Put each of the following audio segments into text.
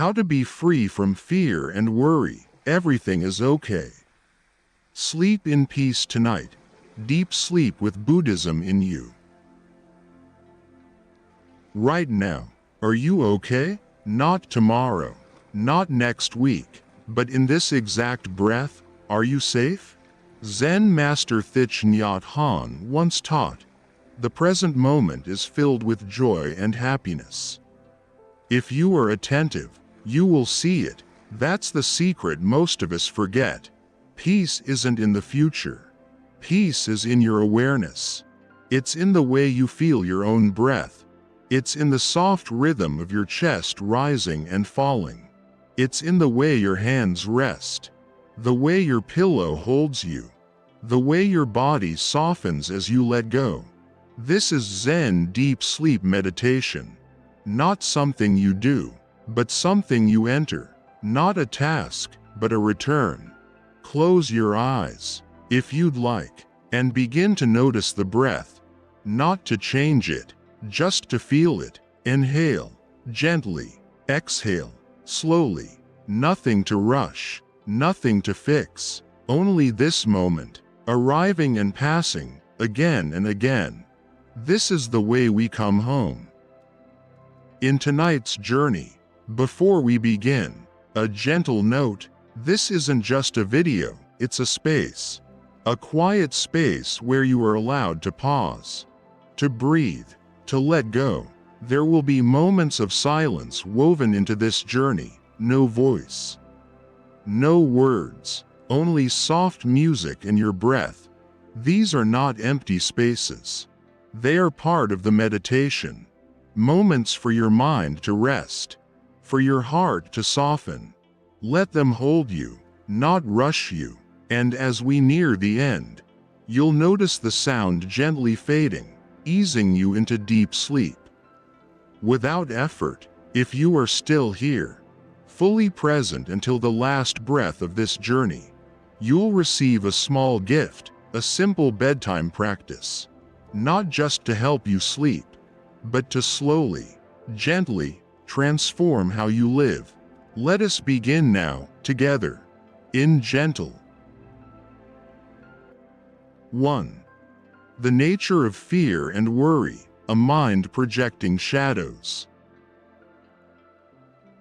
How to be free from fear and worry. Everything is okay. Sleep in peace tonight. Deep sleep with Buddhism in you. Right now. Are you okay? Not tomorrow, not next week, but in this exact breath, are you safe? Zen master Thich Nhat Hanh once taught, the present moment is filled with joy and happiness. If you are attentive, you will see it. That's the secret most of us forget. Peace isn't in the future. Peace is in your awareness. It's in the way you feel your own breath. It's in the soft rhythm of your chest rising and falling. It's in the way your hands rest, the way your pillow holds you, the way your body softens as you let go. This is Zen deep sleep meditation. Not something you do, but something you enter. Not a task, but a return. Close your eyes, if you'd like, and begin to notice the breath, not to change it, just to feel it. Inhale, gently. Exhale, slowly. Nothing to rush, nothing to fix. Only this moment, arriving and passing, again and again. This is the way we come home. In tonight's journey, before we begin, a gentle note: this isn't just a video, it's a space. A quiet space where you are allowed to pause, to breathe, to let go. There will be moments of silence woven into this journey. No voice, no words, only soft music and your breath. These are not empty spaces. They are part of the meditation. Moments for your mind to rest, for your heart to soften. Let them hold you, not rush you. And as we near the end, you'll notice the sound gently fading, easing you into deep sleep. Without effort, if you are still here, fully present until the last breath of this journey, you'll receive a small gift, a simple bedtime practice. Not just to help you sleep, but to slowly, gently, transform how you live. Let us begin now, together. In gentle. 1. The nature of fear and worry, a mind projecting shadows.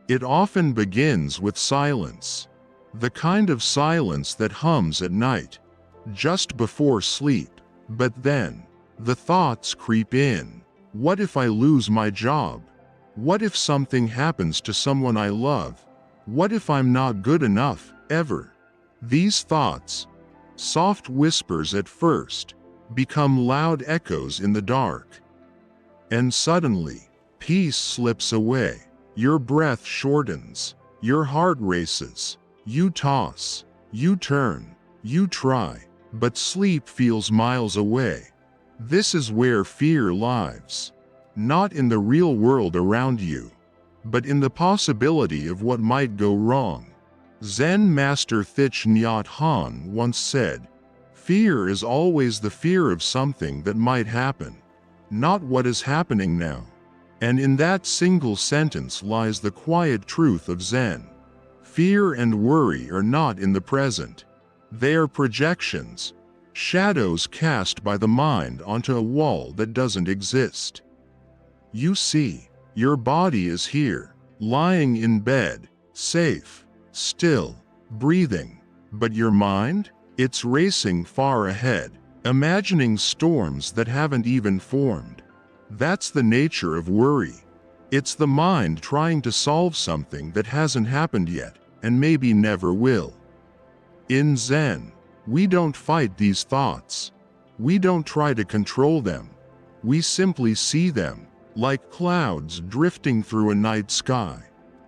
It often begins with silence. The kind of silence that hums at night, just before sleep. But then, the thoughts creep in. What if I lose my job? What if something happens to someone I love? What if I'm not good enough, ever? These thoughts, soft whispers at first, become loud echoes in the dark. And suddenly, peace slips away. Your breath shortens. Your heart races. You toss. You turn. You try. But sleep feels miles away. This is where fear lives. Not in the real world around you, but in the possibility of what might go wrong. Zen master Thich Nhat Hanh once said, "Fear is always the fear of something that might happen, not what is happening now." And in that single sentence lies the quiet truth of Zen. Fear and worry are not in the present. They are projections, shadows cast by the mind onto a wall that doesn't exist. You see, your body is here, lying in bed, safe, still, breathing. But your mind? It's racing far ahead, imagining storms that haven't even formed. That's the nature of worry. It's the mind trying to solve something that hasn't happened yet, and maybe never will. In Zen, we don't fight these thoughts. We don't try to control them. We simply see them, like clouds drifting through a night sky,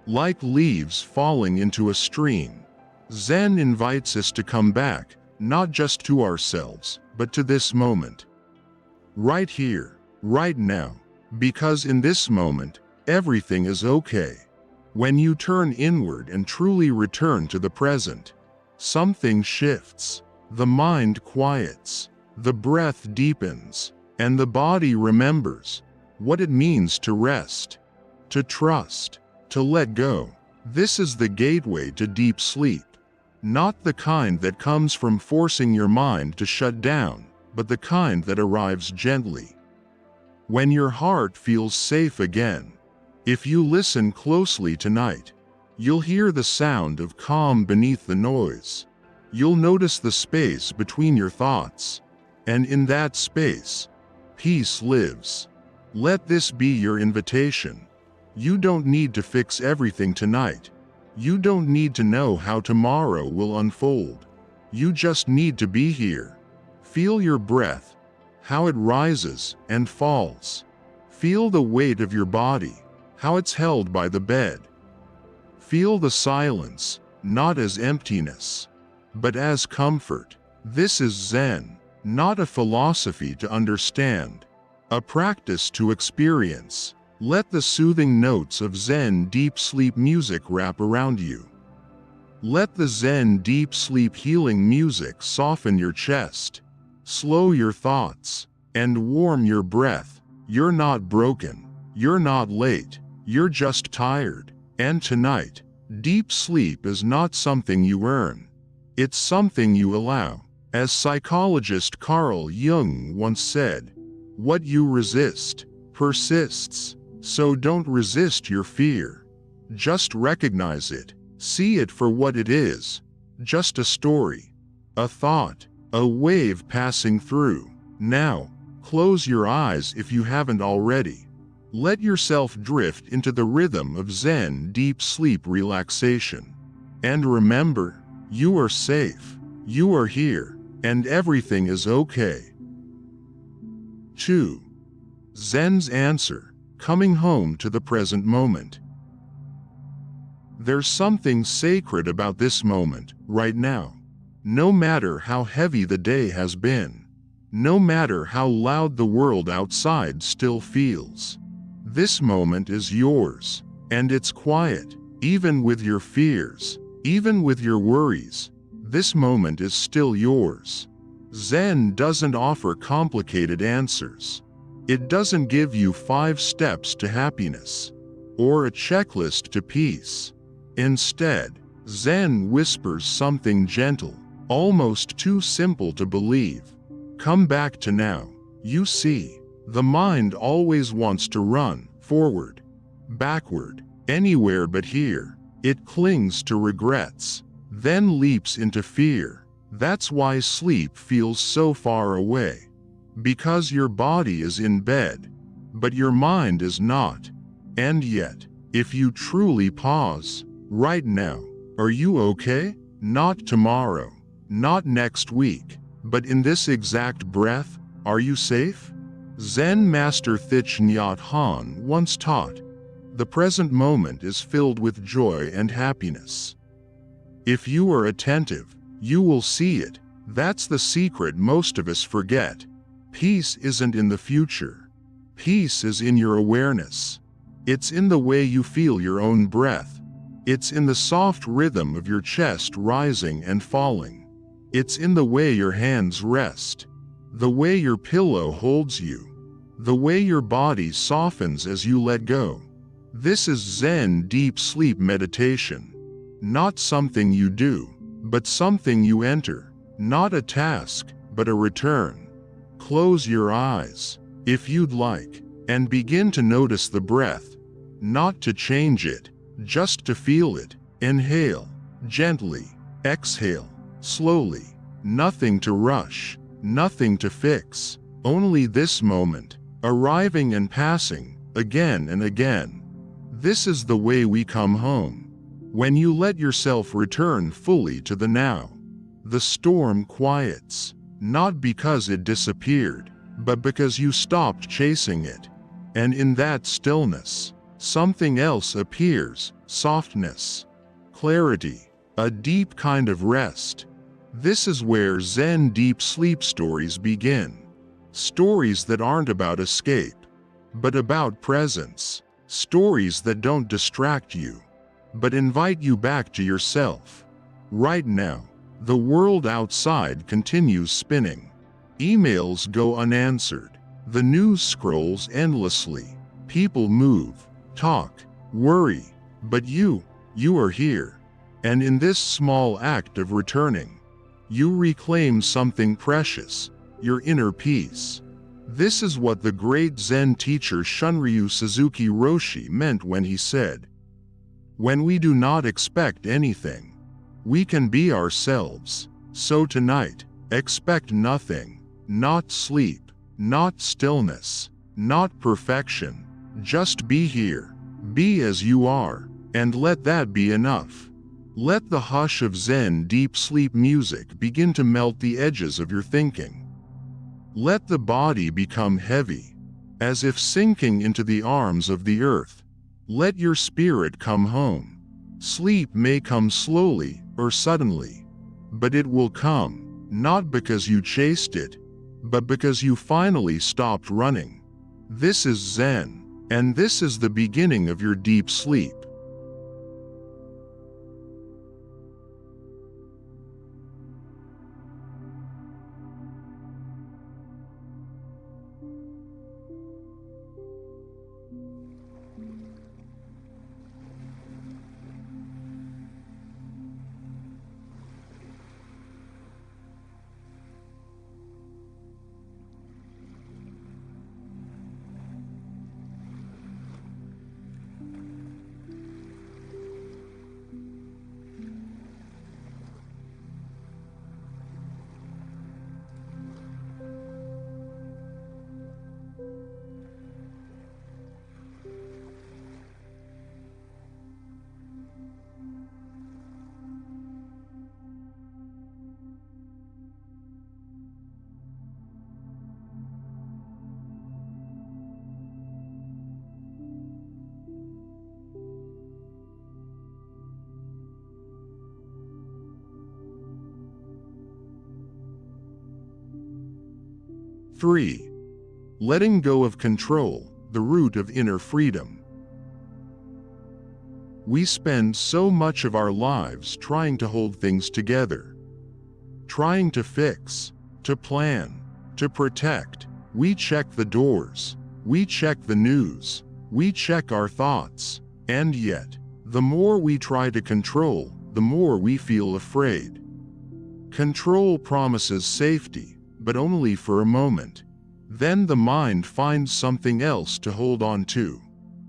like leaves falling into a stream. Zen invites us to come back, not just to ourselves, but to this moment. Right here, right now, because in this moment, everything is okay. When you turn inward and truly return to the present, something shifts. The mind quiets, the breath deepens, and the body remembers what it means to rest, to trust, to let go. This is the gateway to deep sleep. Not the kind that comes from forcing your mind to shut down, but the kind that arrives gently. When your heart feels safe again. If you listen closely tonight, you'll hear the sound of calm beneath the noise. You'll notice the space between your thoughts. And in that space, peace lives. Let this be your invitation. You don't need to fix everything tonight. You don't need to know how tomorrow will unfold. You just need to be here. Feel your breath, how it rises and falls. Feel the weight of your body, how it's held by the bed. Feel the silence, not as emptiness, but as comfort. This is Zen, not a philosophy to understand, a practice to experience. Let the soothing notes of Zen deep sleep music wrap around you. Let the Zen deep sleep healing music soften your chest, slow your thoughts, and warm your breath. You're not broken, you're not late, you're just tired. And tonight, deep sleep is not something you earn. It's something you allow. As psychologist Carl Jung once said, "What you resist persists." So don't resist your fear. Just recognize it. See it for what it is. Just a story, a thought, a wave passing through. Now, close your eyes if you haven't already. Let yourself drift into the rhythm of Zen deep sleep relaxation. And remember, you are safe, you are here, and everything is okay. 2. Zen's answer. Coming home to the present moment. There's something sacred about this moment, right now. No matter how heavy the day has been, no matter how loud the world outside still feels, this moment is yours, and it's quiet, even with your fears, even with your worries. This moment is still yours. Zen doesn't offer complicated answers. It doesn't give you 5 steps to happiness, or a checklist to peace. Instead, Zen whispers something gentle, almost too simple to believe. Come back to now. You see, the mind always wants to run, forward, backward, anywhere but here. It clings to regrets, then leaps into fear. That's why sleep feels so far away. Because your body is in bed, but your mind is not. And yet, if you truly pause, right now, are you okay? Not tomorrow, not next week, but in this exact breath, are you safe? Zen master Thich Nhat Hanh once taught, the present moment is filled with joy and happiness. If you are attentive, you will see it. That's the secret most of us forget. Peace isn't in the future. Peace is in your awareness. It's in the way you feel your own breath. It's in the soft rhythm of your chest rising and falling. It's in the way your hands rest, the way your pillow holds you, the way your body softens as you let go. This is Zen deep sleep meditation. Not something you do, but something you enter. Not a task, but a return. Close your eyes, if you'd like, and begin to notice the breath. Not to change it, just to feel it. Inhale, gently. Exhale, slowly. Nothing to rush, nothing to fix. Only this moment, arriving and passing, again and again. This is the way we come home. When you let yourself return fully to the now, the storm quiets. Not because it disappeared, but because you stopped chasing it. And in that stillness, something else appears, softness, clarity, a deep kind of rest. This is where Zen deep sleep stories begin. Stories that aren't about escape, but about presence. Stories that don't distract you, but invite you back to yourself. Right now, the world outside continues spinning. Emails go unanswered. The news scrolls endlessly. People move, talk, worry. But you, You are here. And in this small act of returning, you reclaim something precious, your inner peace. This is what the great Zen teacher Shunryu Suzuki Roshi meant when he said, "When we do not expect anything, we can be ourselves. So tonight, expect nothing, not sleep, not stillness, not perfection. Just be here, be as you are, and let that be enough." Let the hush of Zen deep sleep music begin to melt the edges of your thinking. Let the body become heavy, as if sinking into the arms of the earth. Let your spirit come home. Sleep may come slowly or suddenly, but it will come, not because you chased it, but because you finally stopped running. This is Zen, and this is the beginning of your deep sleep. Three, letting go of control, the root of inner freedom. We spend so much of our lives trying to hold things together, trying to fix, to plan, to protect. We check the doors, we check the news, we check our thoughts, and yet, the more we try to control, the more we feel afraid. Control promises safety, but only for a moment. Then the mind finds something else to hold on to.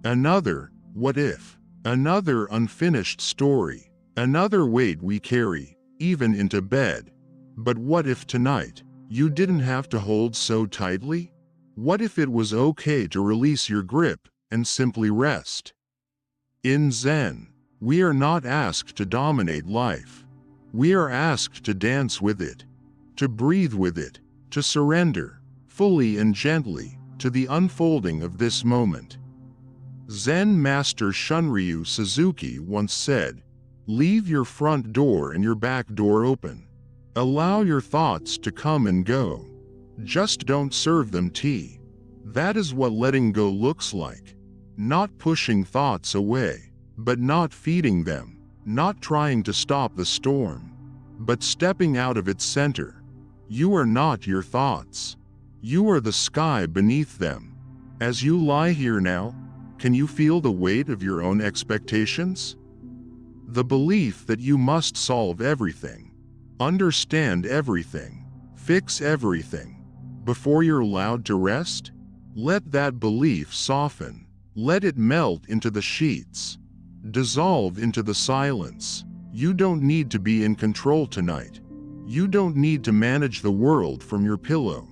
Another what if, another unfinished story, another weight we carry, even into bed. But what if tonight, you didn't have to hold so tightly? What if it was okay to release your grip and simply rest? In Zen, we are not asked to dominate life. We are asked to dance with it, to breathe with it, to surrender, fully and gently, to the unfolding of this moment. Zen master Shunryu Suzuki once said, "Leave your front door and your back door open. Allow your thoughts to come and go. Just don't serve them tea." That is what letting go looks like. Not pushing thoughts away, but not feeding them, not trying to stop the storm, but stepping out of its center. You are not your thoughts. You are the sky beneath them. As you lie here now, can you feel the weight of your own expectations? The belief that you must solve everything, understand everything, fix everything, before you're allowed to rest? Let that belief soften. Let it melt into the sheets. Dissolve into the silence. You don't need to be in control tonight. You don't need to manage the world from your pillow.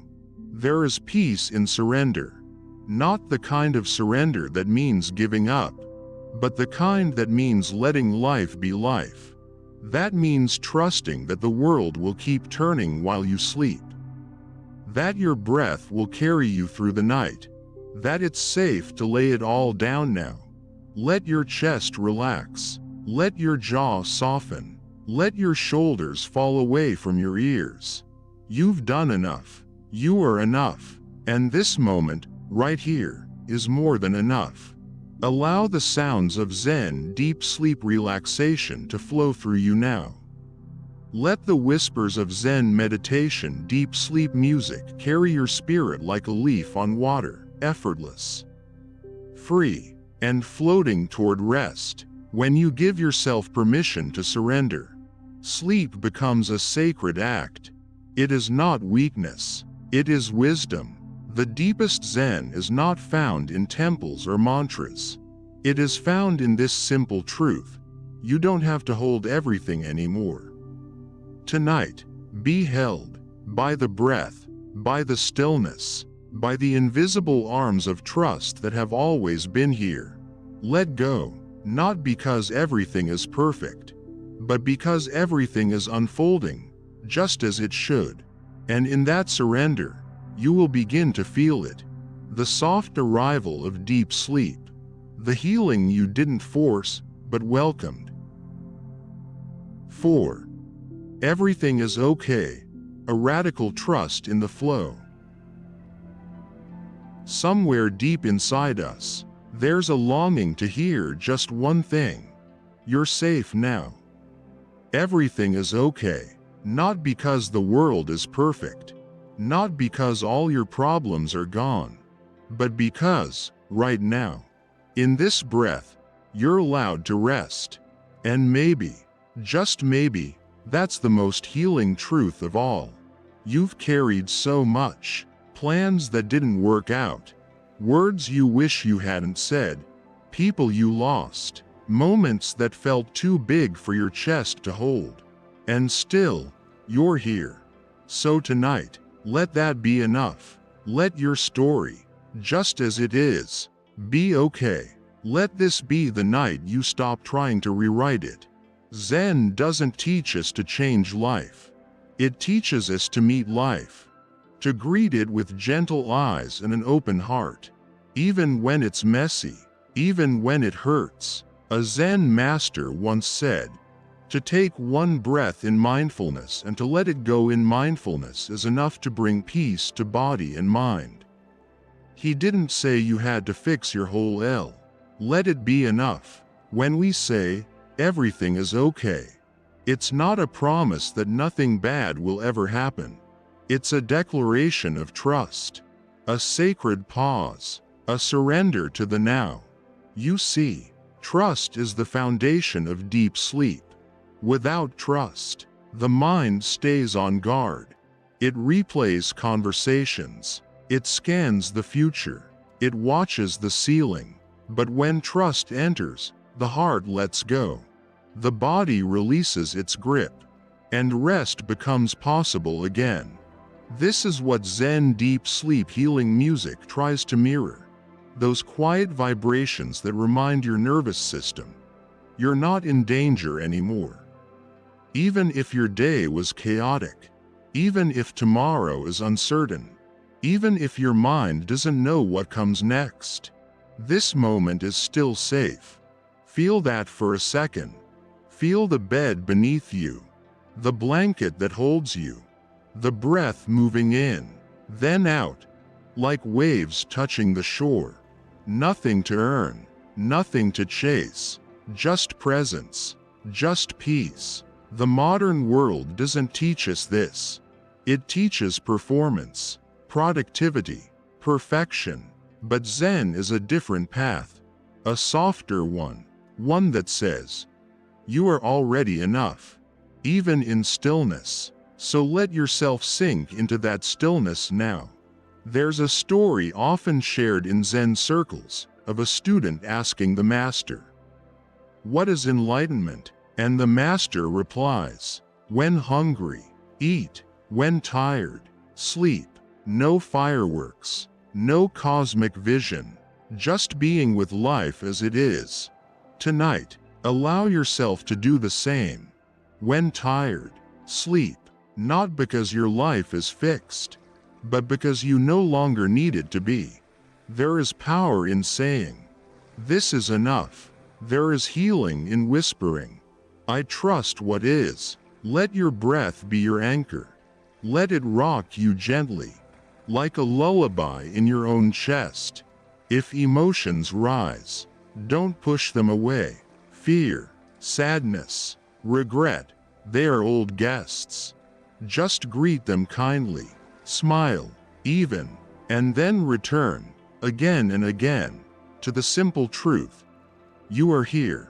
There is peace in surrender. Not the kind of surrender that means giving up, but the kind that means letting life be life. That means trusting that the world will keep turning while you sleep. That your breath will carry you through the night. That it's safe to lay it all down now. Let your chest relax. Let your jaw soften. Let your shoulders fall away from your ears. You've done enough. You are enough. And this moment, right here, is more than enough. Allow the sounds of Zen deep sleep relaxation to flow through you now. Let the whispers of Zen meditation deep sleep music carry your spirit like a leaf on water, effortless, free, and floating toward rest. When you give yourself permission to surrender, sleep becomes a sacred act. It is not weakness, it is wisdom. The deepest Zen is not found in temples or mantras. It is found in this simple truth: you don't have to hold everything anymore. Tonight, be held by the breath, by the stillness, by the invisible arms of trust that have always been here. Let go, not because everything is perfect, but because everything is unfolding just as it should. And in that surrender, you will begin to feel it: the soft arrival of deep sleep, the healing you didn't force but welcomed. 4. Everything is okay. A radical trust in the flow. Somewhere deep inside us, there's a longing to hear just one thing: you're safe now. Everything is okay, not because the world is perfect, not because all your problems are gone, but because, right now, in this breath, you're allowed to rest. And maybe, just maybe, that's the most healing truth of all. You've carried so much: plans that didn't work out, words you wish you hadn't said, people you lost, moments that felt too big for your chest to hold. And still, you're here. So tonight, let that be enough. Let your story, just as it is, be okay. Let this be the night you stop trying to rewrite it. Zen doesn't teach us to change life. It teaches us to meet life, to greet it with gentle eyes and an open heart, even when it's messy, even when it hurts. A Zen master once said, to take one breath in mindfulness and to let it go in mindfulness is enough to bring peace to body and mind. He didn't say you had to fix your whole L. Let it be enough. When we say, everything is okay, it's not a promise that nothing bad will ever happen. It's a declaration of trust, a sacred pause, a surrender to the now. You see, trust is the foundation of deep sleep. Without trust, the mind stays on guard. It replays conversations, it scans the future, it watches the ceiling. But when trust enters, the heart lets go. The body releases its grip, and rest becomes possible again. This is what Zen deep sleep healing music tries to mirror. Those quiet vibrations that remind your nervous system, you're not in danger anymore. Even if your day was chaotic, even if tomorrow is uncertain, even if your mind doesn't know what comes next, this moment is still safe. Feel that for a second. Feel the bed beneath you, the blanket that holds you, the breath moving in, then out, like waves touching the shore. Nothing to earn, nothing to chase, just presence, just peace. The modern world doesn't teach us this. It teaches performance, productivity, perfection. But Zen is a different path, a softer one that says, you are already enough, even in stillness. So let yourself sink into that stillness now. There's a story often shared in Zen circles of a student asking the master, what is enlightenment? And the master replies, when hungry, eat; when tired, sleep. No fireworks, no cosmic vision, just being with life as it is. Tonight, allow yourself to do the same. When tired, sleep, not because your life is fixed, but because you no longer need it to be. There is power in saying, this is enough. There is healing in whispering, I trust what is. Let your breath be your anchor. Let it rock you gently, like a lullaby in your own chest. If emotions rise, don't push them away. Fear, sadness, regret, they are old guests. Just greet them kindly, smile, even, and then return, again and again, to the simple truth. You are here.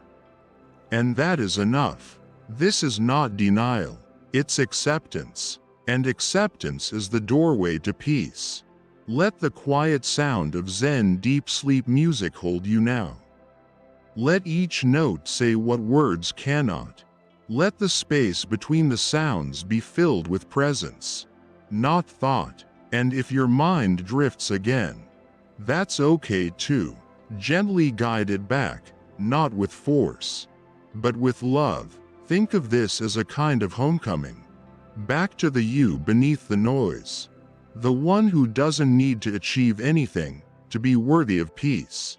And that is enough. This is not denial, it's acceptance. And acceptance is the doorway to peace. Let the quiet sound of Zen deep sleep music hold you now. Let each note say what words cannot. Let the space between the sounds be filled with presence, not thought. And if your mind drifts again, that's okay too. Gently guide it back, not with force, but with love. Think of this as a kind of homecoming. Back to the you beneath the noise. The one who doesn't need to achieve anything to be worthy of peace.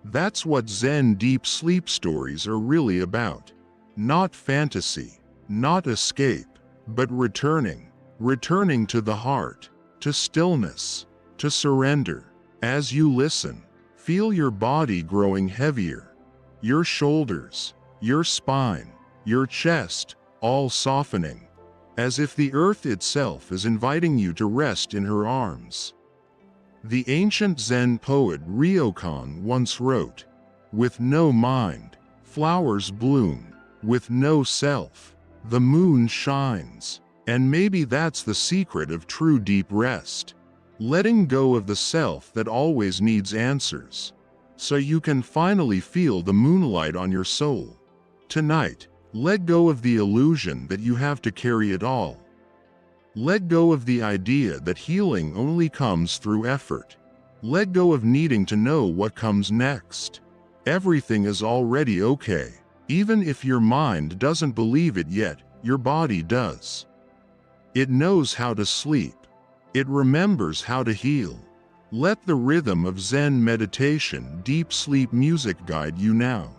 That's what Zen deep sleep stories are really about. Not fantasy, not escape, but returning. Returning to the heart, to stillness, to surrender. As you listen, feel your body growing heavier. Your shoulders, your spine, your chest, all softening, as if the earth itself is inviting you to rest in her arms. The ancient Zen poet Ryokan once wrote, "With no mind, flowers bloom. With no self, the moon shines." And maybe that's the secret of true deep rest. Letting go of the self that always needs answers, so you can finally feel the moonlight on your soul. Tonight, let go of the illusion that you have to carry it all. Let go of the idea that healing only comes through effort. Let go of needing to know what comes next. Everything is already okay. Even if your mind doesn't believe it yet, your body does. It knows how to sleep. It remembers how to heal. Let the rhythm of Zen meditation deep sleep music guide you now.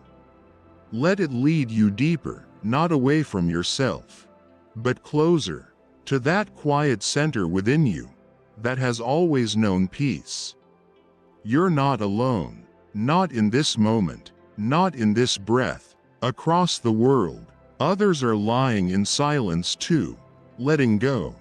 Let it lead you deeper, not away from yourself, but closer, to that quiet center within you that has always known peace. You're not alone, not in this moment, not in this breath. Across the world, others are lying in silence too, letting go,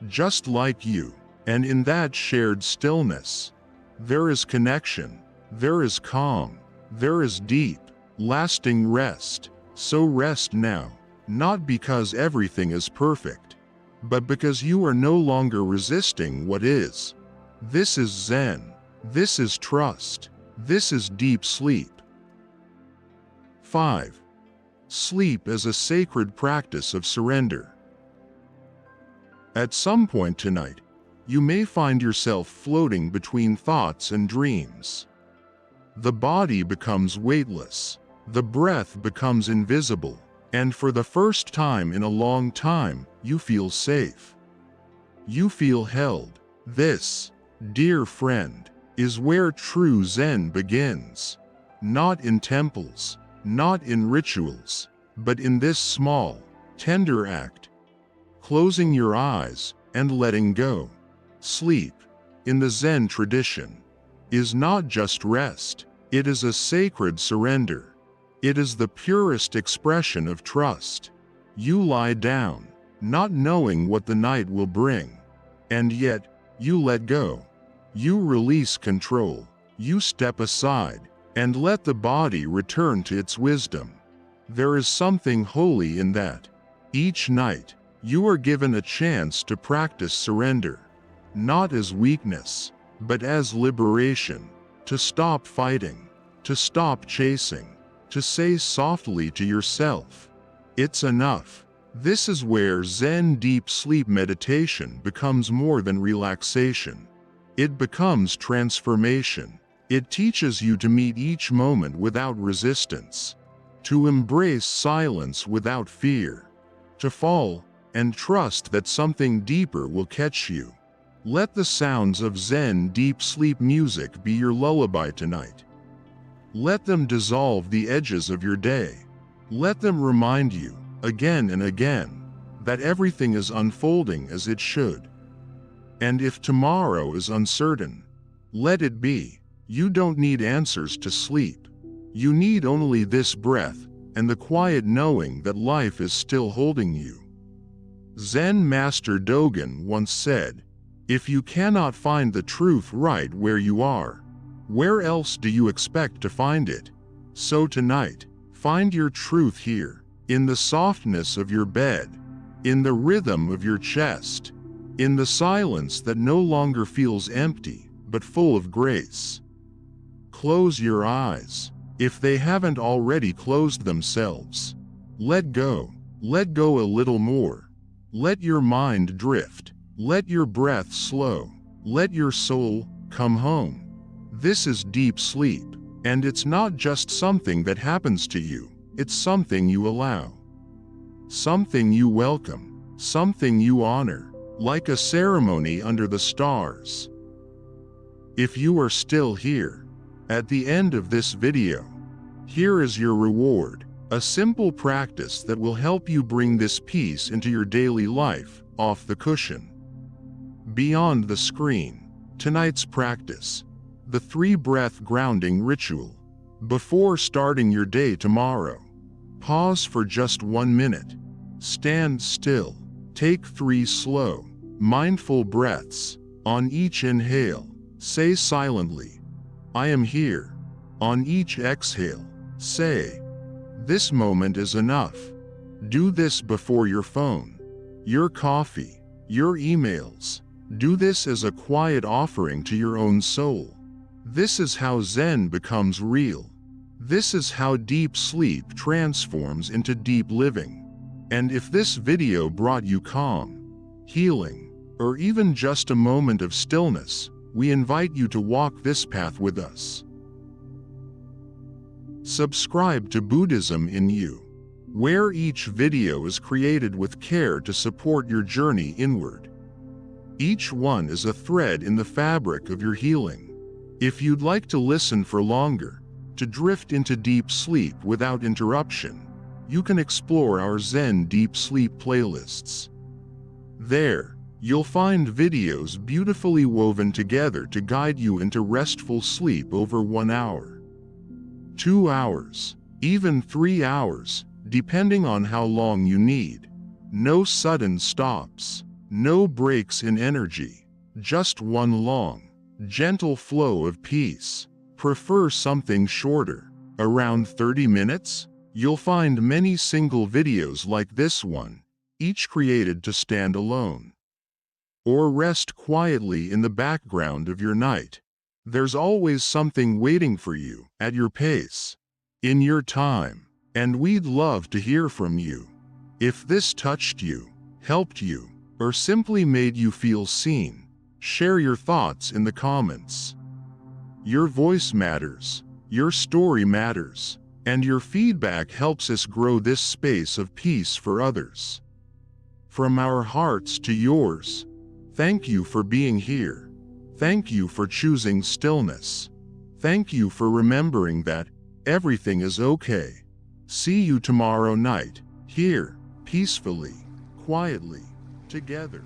just like you. And in that shared stillness, there is connection, there is calm, there is deep, lasting rest. So rest now, not because everything is perfect, but because you are no longer resisting what is. This is Zen. This is trust. This is deep sleep. 5. Sleep as a sacred practice of surrender. At some point tonight, you may find yourself floating between thoughts and dreams. The body becomes weightless, the breath becomes invisible, and for the first time in a long time, you feel safe. You feel held. This, dear friend, is where true Zen begins. Not in temples, not in rituals, but in this small, tender act. Closing your eyes and letting go. Sleep, in the Zen tradition, is not just rest. It is a sacred surrender. It is the purest expression of trust. You lie down, not knowing what the night will bring. And yet, you let go. You release control. You step aside and let the body return to its wisdom. There is something holy in that. Each night, you are given a chance to practice surrender, not as weakness, but as liberation, to stop fighting, to stop chasing, to say softly to yourself, "It's enough." This is where Zen deep sleep meditation becomes more than relaxation. It becomes transformation. It teaches you to meet each moment without resistance, to embrace silence without fear, to fall and trust that something deeper will catch you. Let the sounds of Zen deep sleep music be your lullaby tonight. Let them dissolve the edges of your day. Let them remind you, again and again, that everything is unfolding as it should. And if tomorrow is uncertain, let it be. You don't need answers to sleep. You need only this breath and the quiet knowing that life is still holding you. Zen Master Dogen once said, "If you cannot find the truth right where you are, where else do you expect to find it?" So tonight, Find your truth here, in the softness of your bed, in the rhythm of your chest, in the silence that no longer feels empty, but full of grace. Close your eyes, if they haven't already closed themselves. Let go a little more. Let your mind drift, let your breath slow, let your soul come home. This is deep sleep, and it's not just something that happens to you, it's something you allow. Something you welcome, something you honor, like a ceremony under the stars. If you are still here, at the end of this video, here is your reward, a simple practice that will help you bring this peace into your daily life, off the cushion. Beyond the screen, tonight's practice, the 3-breath grounding ritual. Before starting your day tomorrow, pause for just 1 minute. Stand still. Take 3 slow, mindful breaths. On each inhale, say silently, "I am here." On each exhale, say, "This moment is enough." Do this before your phone, your coffee, your emails. Do this as a quiet offering to your own soul. This is how Zen becomes real. This is how deep sleep transforms into deep living. And if this video brought you calm, healing, or even just a moment of stillness, we invite you to walk this path with us. Subscribe to Buddhism in You, where each video is created with care to support your journey inward. Each one is a thread in the fabric of your healing. If you'd like to listen for longer, to drift into deep sleep without interruption, you can explore our Zen Deep Sleep playlists. There, you'll find videos beautifully woven together to guide you into restful sleep over 1 hour, 2 hours, even 3 hours, depending on how long you need. No sudden stops, no breaks in energy, just one long, gentle flow of peace. Prefer something shorter, around 30 minutes? You'll find many single videos like this one, each created to stand alone or rest quietly in the background of your night. There's always something waiting for you, at your pace, in your time, and we'd love to hear from you. If this touched you, helped you, or simply made you feel seen, share your thoughts in the comments. Your voice matters, your story matters, and your feedback helps us grow this space of peace for others. From our hearts to yours, thank you for being here. Thank you for choosing stillness. Thank you for remembering that everything is okay. See you tomorrow night, here, peacefully, quietly, together.